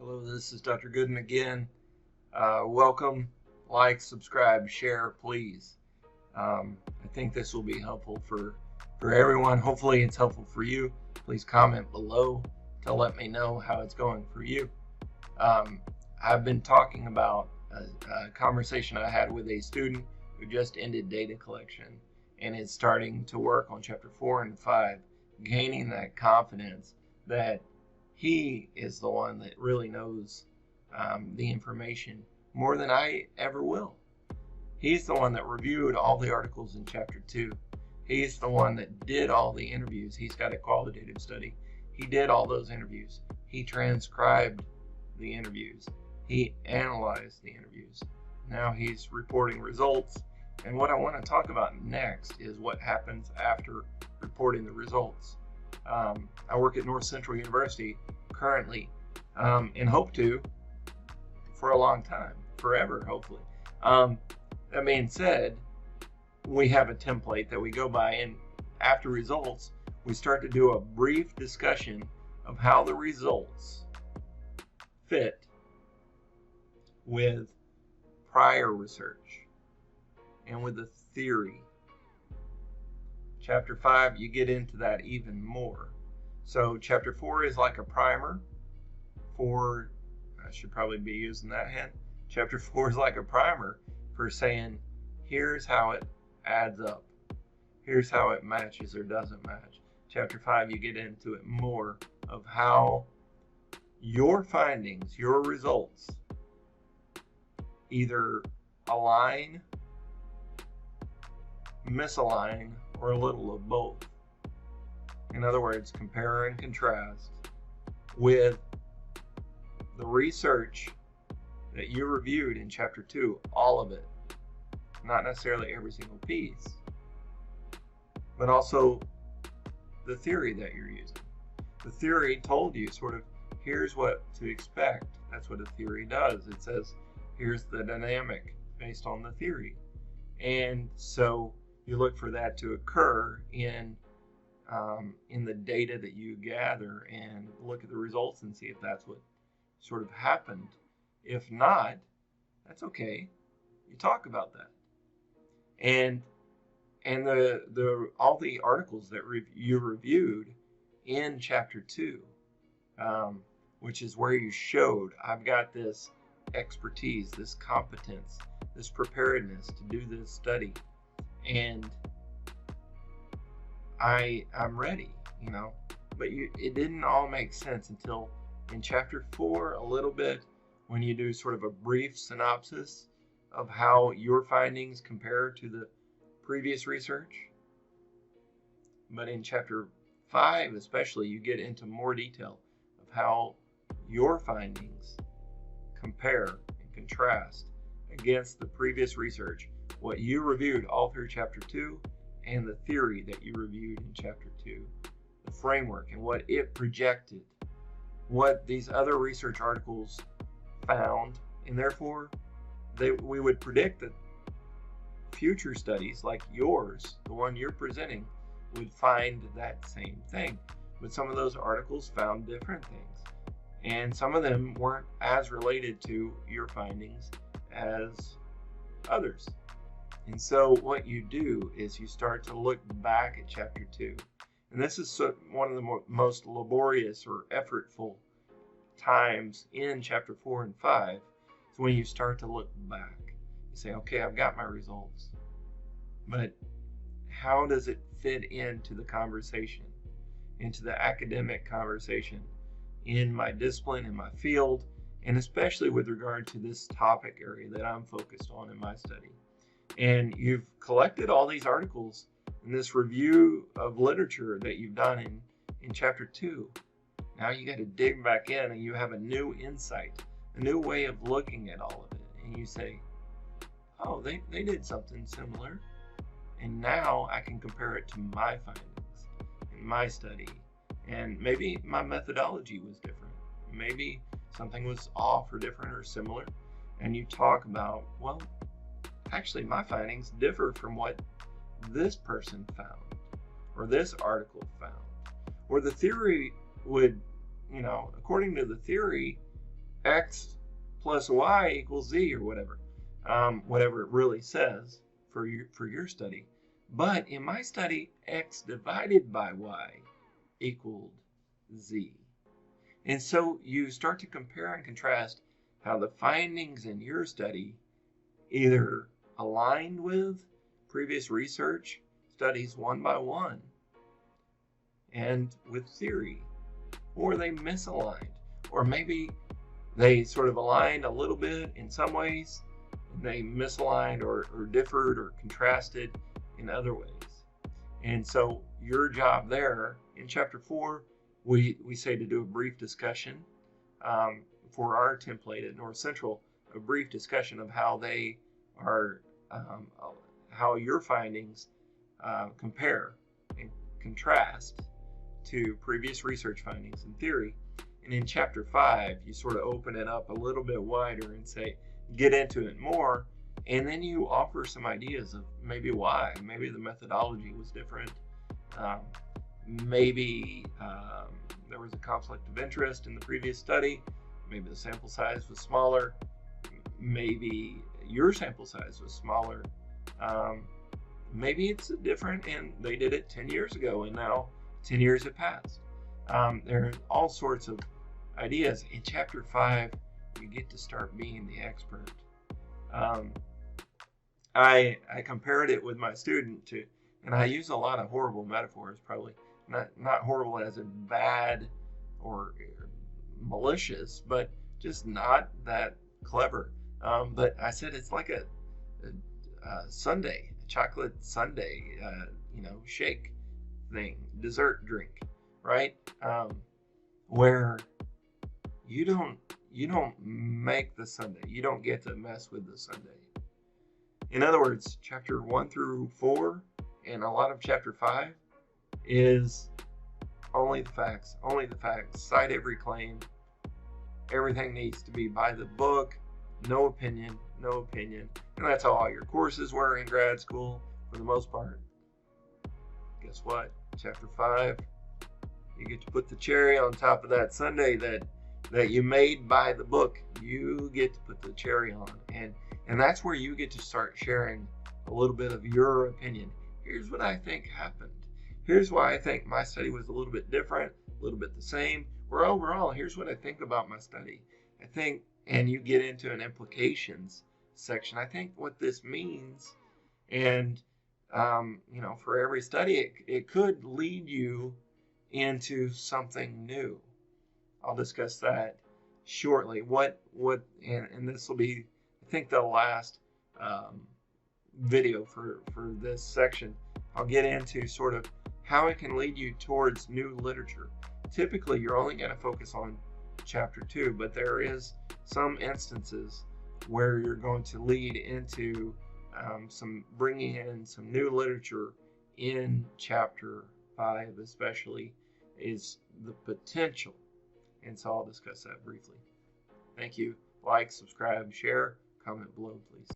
Hello, this is Dr. Goodin again. Welcome, like, subscribe, share, please. I think this will be helpful for everyone. Hopefully it's helpful for you. Please comment below to let me know how it's going for you. I've been talking about a conversation I had with a student who just ended data collection and is starting to work on chapter 4 and 5, gaining that confidence that he is the one that really knows the information more than I ever will. He's the one that reviewed all the articles in chapter 2. He's the one that did all the interviews. He's got a qualitative study. He did all those interviews. He transcribed the interviews. He analyzed the interviews. Now he's reporting results. And what I want to talk about next is what happens after reporting the results. I work at North Central University currently and hope to for a long time, forever, hopefully. That being said, we have a template that we go by, and after results, we start to do a brief discussion of how the results fit with prior research and with the theory. Chapter 5, you get into that even more. So chapter 4 is like a primer for, I should probably be using that hand. Chapter 4 is like a primer for saying, here's how it adds up. Here's how it matches or doesn't match. Chapter 5, you get into it more of how your findings, your results, either align, misalign, or a little of both. In other words, compare and contrast with the research that you reviewed in chapter 2, all of it, not necessarily every single piece, but also the theory that you're using. The theory told you sort of, here's what to expect. That's what a theory does. It says, here's the dynamic based on the theory. And so you look for that to occur in the data that you gather and look at the results and see if that's what sort of happened. If not, that's okay. You talk about that. And all the articles that you reviewed in chapter 2, which is where you showed I've got this expertise, this competence, this preparedness to do this study, and I'm ready, but it didn't all make sense until in chapter 4 a little bit, when you do sort of a brief synopsis of how your findings compare to the previous research. But in chapter 5 especially, you get into more detail of how your findings compare and contrast against the previous research, what you reviewed all through chapter 2, and the theory that you reviewed in chapter 2, the framework and what it projected, what these other research articles found, and therefore we would predict that future studies like yours, the one you're presenting, would find that same thing. But some of those articles found different things, and some of them weren't as related to your findings as others. And so what you do is you start to look back at chapter 2. And this is one of the most laborious or effortful times in chapter 4 and 5. It's when you start to look back. You say, okay, I've got my results, but how does it fit into the conversation, into the academic conversation in my discipline, in my field, and especially with regard to this topic area that I'm focused on in my study. And you've collected all these articles in this review of literature that you've done in chapter 2. Now you got to dig back in, and you have a new insight, a new way of looking at all of it. And you say, oh, they did something similar, and now I can compare it to my findings in my study. And maybe my methodology was different. Maybe something was off or different or similar. And you talk about, well, actually my findings differ from what this person found or this article found. Or the theory would, according to the theory, X plus Y equals Z, or whatever it really says for your study. But in my study, X divided by Y equaled Z. And so you start to compare and contrast how the findings in your study either aligned with previous research studies one by one and with theory, or they misaligned, or maybe they sort of aligned a little bit in some ways, and they misaligned or differed or contrasted in other ways. And so your job there in chapter 4, we say to do a brief discussion for our template at North Central, a brief discussion of how they are, how your findings compare and contrast to previous research findings and theory. And in chapter 5, you sort of open it up a little bit wider and say, get into it more. And then you offer some ideas of maybe why. Maybe the methodology was different. Maybe there was a conflict of interest in the previous study. Maybe the sample size was smaller. Maybe your sample size was smaller. Maybe it's different and they did it 10 years ago and now 10 years have passed. There are all sorts of ideas. In chapter 5, you get to start being the expert. I compared it with my student to, and I use a lot of horrible metaphors, probably not horrible as in bad or malicious, but just not that clever. But I said it's like a sundae, a chocolate sundae, shake thing, dessert drink, right? Where you don't make the sundae. You don't get to mess with the sundae. In other words, chapter 1 through 4 and a lot of chapter 5 is only the facts, cite every claim. Everything needs to be by the book, no opinion. And that's how all your courses were in grad school for the most part. Guess what? Chapter 5, you get to put the cherry on top of that sundae that you made by the book. You get to put the cherry on. And that's where you get to start sharing a little bit of your opinion. Here's what I think happened. Here's why I think my study was a little bit different, a little bit the same. Or overall, here's what I think about my study. I think, and you get into an implications section. I think what this means, and for every study, it could lead you into something new. I'll discuss that shortly. And this will be, I think, the last video for this section. I'll get into sort of how it can lead you towards new literature. Typically, you're only going to focus on chapter 2, but there is some instances where you're going to lead into some bringing in some new literature in chapter 5, especially, is the potential. And so I'll discuss that briefly. Thank you. Like, subscribe, share, comment below, please.